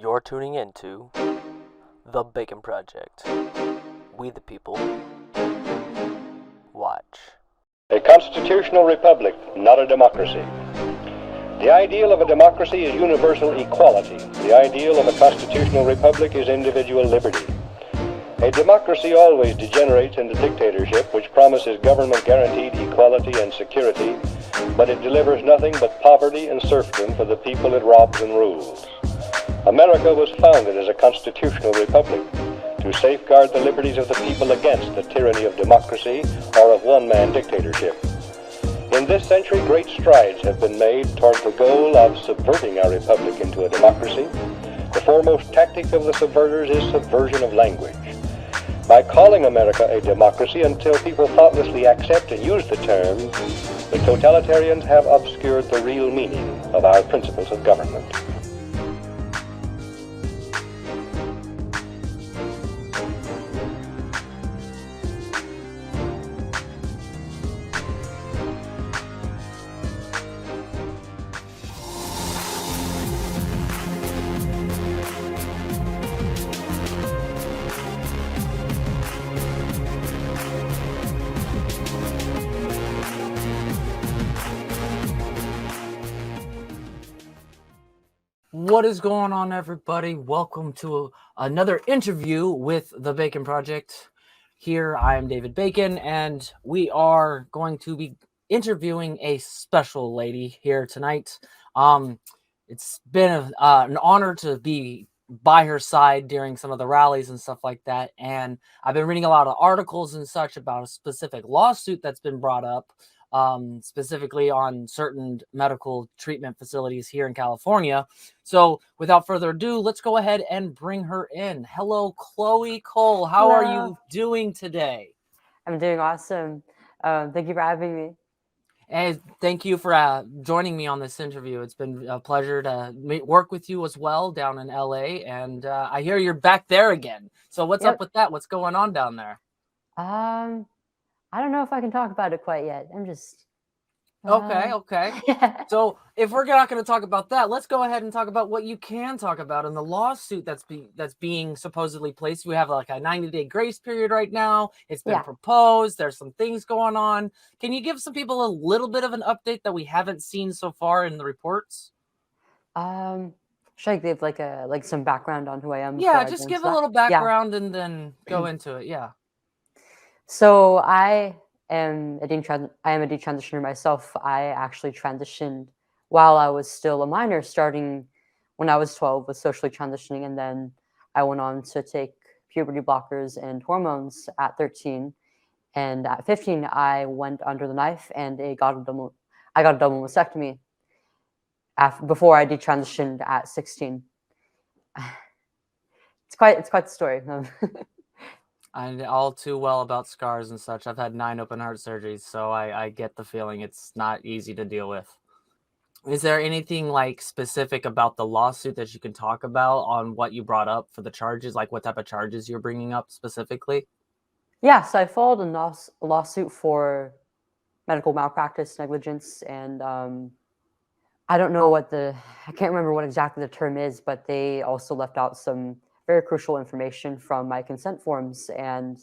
You're tuning into The Bacon Project. We the people watch. A constitutional republic, not a democracy. The ideal of a democracy is universal equality. The ideal of a constitutional republic is individual liberty. A democracy always degenerates into dictatorship, which promises government-guaranteed equality and security, but it delivers nothing but poverty and serfdom for the people it robs and rules. America was founded as a constitutional republic to safeguard the liberties of the people against the tyranny of democracy or of one-man dictatorship. In this century, great strides have been made toward the goal of subverting our republic into a democracy. The foremost tactic of the subverters is subversion of language. By calling America a democracy until people thoughtlessly accept and use the term, the totalitarians have obscured the real meaning of our principles of government. What is going on, everybody? Welcome to another interview with The Bacon Project. Here, I am David Bacon, and we are going to be interviewing a special lady here tonight. It's been an honor to be by her side during some of the rallies and stuff like that, and I've been reading a lot of articles and such about a specific lawsuit that's been brought up, specifically on certain medical treatment facilities here in California. So without further ado, let's go ahead and bring her in. Hello, Chloe Cole. How are you doing today? I'm doing awesome. Thank you for having me. And thank you for joining me on this interview. It's been a pleasure to work with you as well down in LA. And I hear you're back there again. So what's up with that? What's going on down there? I don't know if I can talk about it quite yet. I'm just... Okay. So if we're not going to talk about that, let's go ahead and talk about what you can talk about in the lawsuit that's being supposedly placed. We have like a 90-day grace period right now. It's been proposed. There's some things going on. Can you give some people a little bit of an update that we haven't seen so far in the reports? Should I give like some background on who I am? Yeah, just give a little background and then go into it. Yeah. So I am a detransitioner myself. I actually transitioned while I was still a minor, starting when I was 12 with socially transitioning, and then I went on to take puberty blockers and hormones at 13. And at 15, I went under the knife and I got a double mastectomy before I detransitioned at 16. It's quite the story. I know all too well about scars and such. I've had 9 open heart surgeries, so I get the feeling it's not easy to deal with. Is there anything like specific about the lawsuit that you can talk about on what you brought up for the charges, like what type of charges you're bringing up specifically? Yeah, so I filed a lawsuit for medical malpractice, negligence, and I don't know I can't remember what exactly the term is, but they also left out some very crucial information from my consent forms, and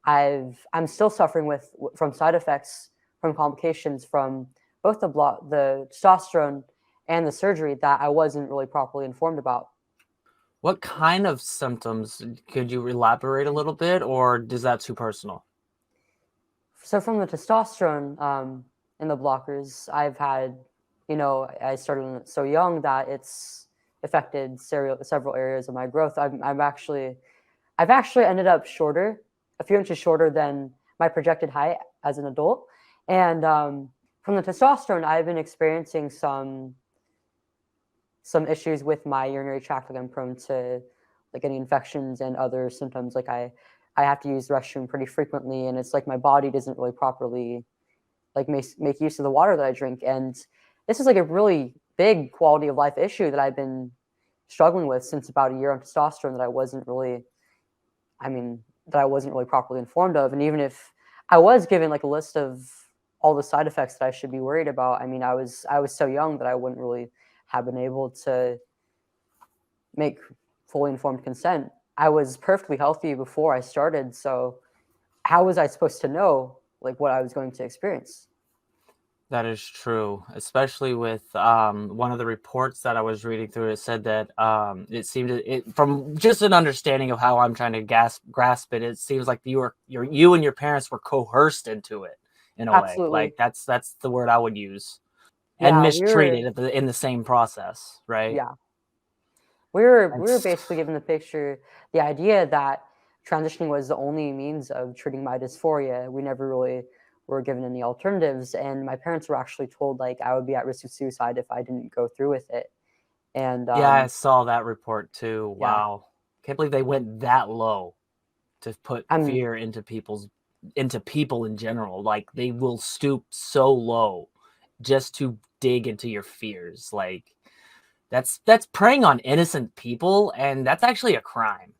I'm still suffering from side effects, from complications from both the testosterone and the surgery that I wasn't really properly informed about. What kind of symptoms? Could you elaborate a little bit, or is that too personal? So from the testosterone in the blockers, I've had, I started so young that it's affected several areas of my growth. I've actually ended up shorter, a few inches shorter than my projected height as an adult. And from the testosterone, I've been experiencing some issues with my urinary tract. Like I'm prone to like any infections and other symptoms. Like I have to use the restroom pretty frequently, and it's like my body doesn't really properly like make use of the water that I drink. And this is like a really big quality of life issue that I've been struggling with since about a year on testosterone that I wasn't really properly informed of. And even if I was given like a list of all the side effects that I should be worried about, I was so young that I wouldn't really have been able to make fully informed consent. I was perfectly healthy before I started, so how was I supposed to know like what I was going to experience? That is true, especially with one of the reports that I was reading through. It said that it seemed from just an understanding of how I'm trying to grasp it. It seems like you and your parents were coerced into it in a way. Absolutely. Like that's the word I would use, and Yeah, we were mistreated in the same process, right? yeah. We were That's basically given the picture, the idea that transitioning was the only means of treating my dysphoria. We never really were given any alternatives, and my parents were actually told like I would be at risk of suicide if I didn't go through with it. And yeah, I saw that report too. yeah, Wow, can't believe they went that low to put I'm fear into people in general. Like they will stoop so low just to dig into your fears. Like that's preying on innocent people, and that's actually a crime.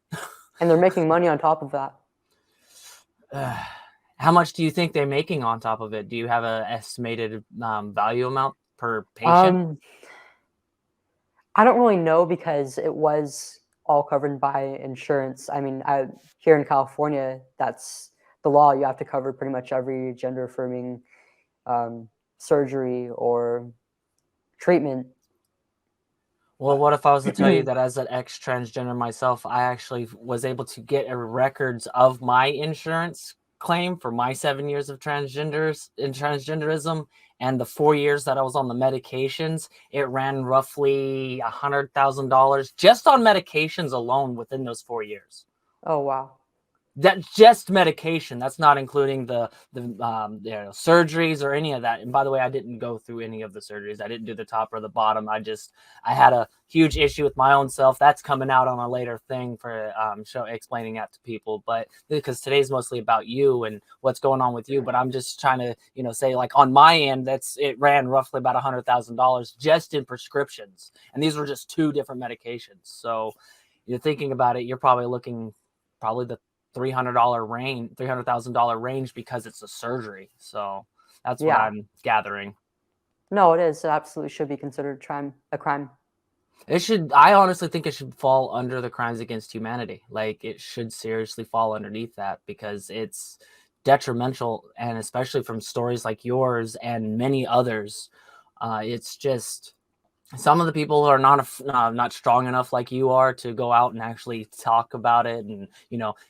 and they're making money on top of that. How much do you think they're making on top of it? Do you have an estimated value amount per patient? Um, I don't really know because it was all covered by insurance. I mean, here in California, that's the law. You have to cover pretty much every gender affirming surgery or treatment. Well, what if I was to tell you that as an ex-transgender myself, I actually was able to get a records of my insurance claim for my 7 years of transgenderism, and the 4 years that I was on the medications, it ran roughly $100,000 just on medications alone within those 4 years. Oh wow. That's just medication. That's not including the surgeries or any of that. And by the way, I didn't go through any of the surgeries. I didn't do the top or the bottom. I had a huge issue with my own self. That's coming out on a later thing for explaining that to people. But because today's mostly about you and what's going on with you. But I'm just trying to say like on my end, it ran roughly about $100,000 just in prescriptions, and these were just two different medications. So you're thinking about it, you're probably looking the $300,000 range because it's a surgery. So that's what Yeah. I'm gathering. No, it is. It absolutely should be considered a crime. I honestly think it should fall under the crimes against humanity. Like it should seriously fall underneath that because it's detrimental, and especially from stories like yours and many others, it's just some of the people are not strong enough like you are to go out and actually talk about it, and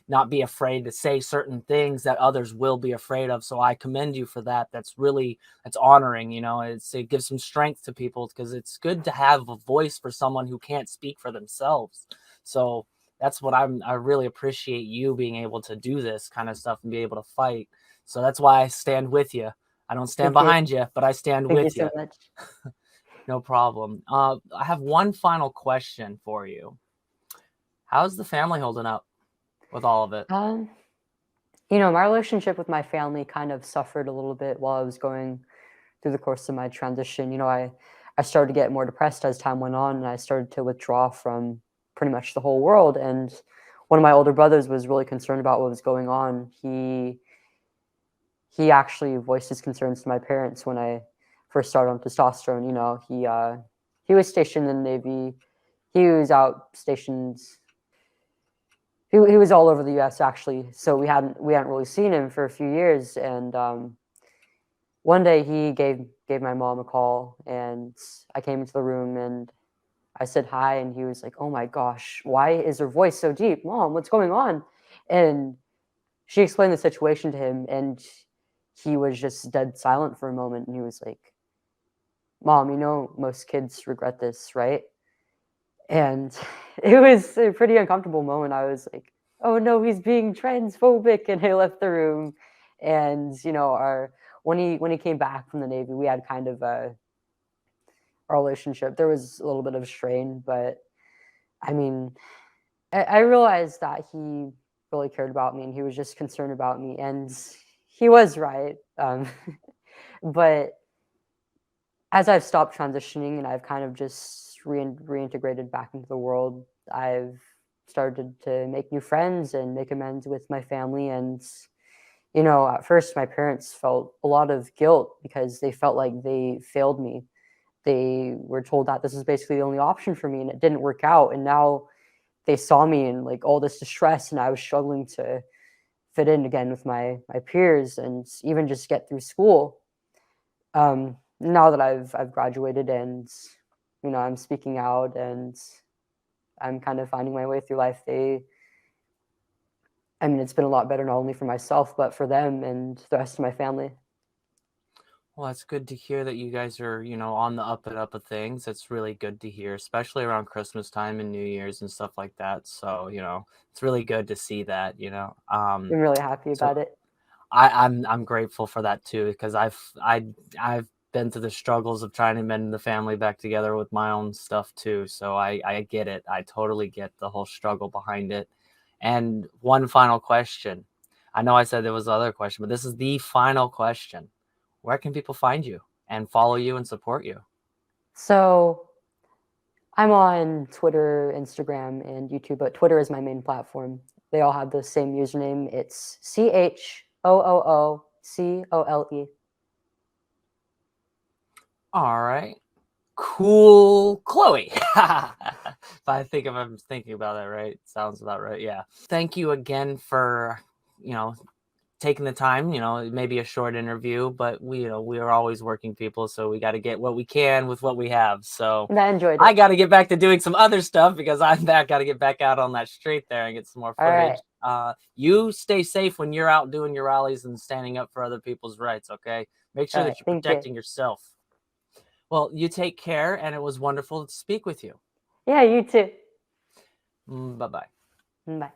not be afraid to say certain things that others will be afraid of. So I commend you for that. That's honoring. It gives some strength to people because it's good to have a voice for someone who can't speak for themselves. So that's what I really appreciate you being able to do this kind of stuff and be able to fight. So that's why I stand with you. I don't stand Thank you. behind you, but I stand Thank you with you. so much. No problem. I have one final question for you. How's the family holding up with all of it? My relationship with my family kind of suffered a little bit while I was going through the course of my transition. I started to get more depressed as time went on, and I started to withdraw from pretty much the whole world. And one of my older brothers was really concerned about what was going on. He actually voiced his concerns to my parents when I first started on testosterone. He was stationed in the Navy. He was out stationed. He was all over the U.S. actually, so we hadn't really seen him for a few years. And one day he gave my mom a call, and I came into the room and I said hi, and he was like, "Oh my gosh, why is her voice so deep, Mom? What's going on?" And she explained the situation to him, and he was just dead silent for a moment, and he was like, "Mom, most kids regret this, right?" And it was a pretty uncomfortable moment. I was like, "Oh no, he's being transphobic," and I left the room. And when he came back from the Navy, we had kind of a relationship. There was a little bit of strain, but I mean, I realized that he really cared about me, and he was just concerned about me, and he was right. But as I've stopped transitioning and I've kind of just reintegrated back into the world, I've started to make new friends and make amends with my family. And at first my parents felt a lot of guilt because they felt like they failed me. they were told that this is basically the only option for me, and it didn't work out. And now they saw me in like all this distress, and I was struggling to fit in again with my peers and even just get through school. Now that I've graduated and I'm speaking out and I'm kind of finding my way through life, it's been a lot better, not only for myself but for them and the rest of my family. Well, it's good to hear that you guys are, on the up and up of things. It's really good to hear, especially around Christmas time and New Year's and stuff like that. So, it's really good to see that, I'm really happy about it. I'm grateful for that too, because I've been through the struggles of trying to mend the family back together with my own stuff too. So I get it. I totally get the whole struggle behind it. And one final question. I know I said there was other question, but this is the final question. Where can people find you and follow you and support you? So I'm on Twitter, Instagram, and YouTube, but Twitter is my main platform. They all have the same username. It's CHOOOCOLE. All right. Cool Chloe. If I'm thinking about that right, sounds about right. Yeah. Thank you again for, taking the time. It may be a short interview, but we are always working people, so we got to get what we can with what we have. So And I enjoyed it. I got to get back to doing some other stuff because got to get back out on that street there and get some more footage. All right. You stay safe when you're out doing your rallies and standing up for other people's rights. Okay. Make sure that you're protecting yourself. Well, you take care, and it was wonderful to speak with you. Yeah, you too. Bye-bye. Bye.